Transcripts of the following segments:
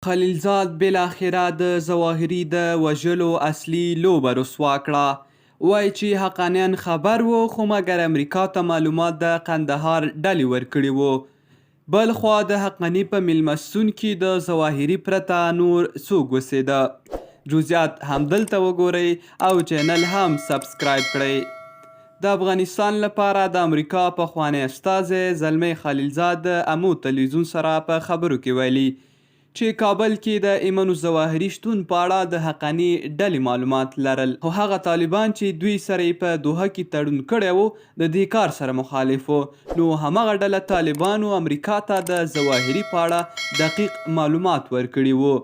خلیلزاد بالاخره د ظواهري د وژلو اصلي لوبه رسوا کړه. وایي چې حقانیان خبر وو خو مګر امریکا ته معلومات د قندهار ډلې ورکړي وو. بل خوا د حقاني په میلمستون کې د ظواهري پرته نور څوک اوسېده. جزئیات همدلته وګورئ او چینل هم سبسکرایب کړئ. د افغانستان لپاره د امریکا پخوانی استازی زلمی خلیلزاد د امو تلویزیون سره په خبرو کې ویلي چې کابل کې د ایمن الظواهري شتون په اړه د حقاني ډلې معلومات لرل، خو هغه طالبان چې دوی سره یې په دوحه کې تړون کړی و د دې کار سره مخالف و. نو همغه ډله طالبانو امریکا ته د ظواهري په اړه دقیق معلومات ورکړي وو.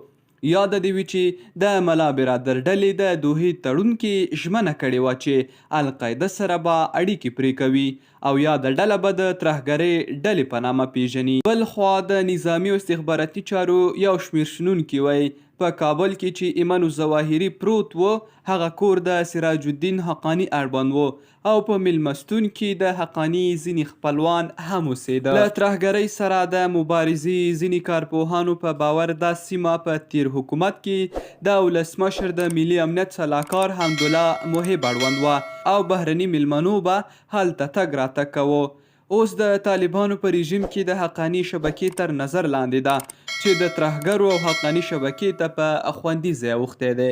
یاد دې وي چې د ملا برادر ډلې د دوحې تړون کې ژمنه کړې وه چې القاعده سره به اړیکې پرې کوي او یاده ډله به د ترهګرۍ ډلې په نامه پیژني. بل خوا د نظامي او استخباراتي چارو یو شمېر شنونکي وایي په کابل کې چې ایمن الظواهري پروت و هغه کور د سراج الدین حقاني اړوند و او په میلمستون کې د حقاني ځینې خپلوان هم اوسېده. له ترهګرۍ سره د مبارزې ځینې کارپوهانو په باور دا سیمه په تیر حکومت کې د ولسمشر د ملي امنیت سلاکار حمدالله محب اړوند وه او بهرني میلمنو به هلته تګ راتګ کوه. اوس د طالبانو په رژیم کې د حقاني شبکې تر نظر لاندې ده چې د ترهګرو او حقاني شبکې ته په خوندي ځای اوښتی دی.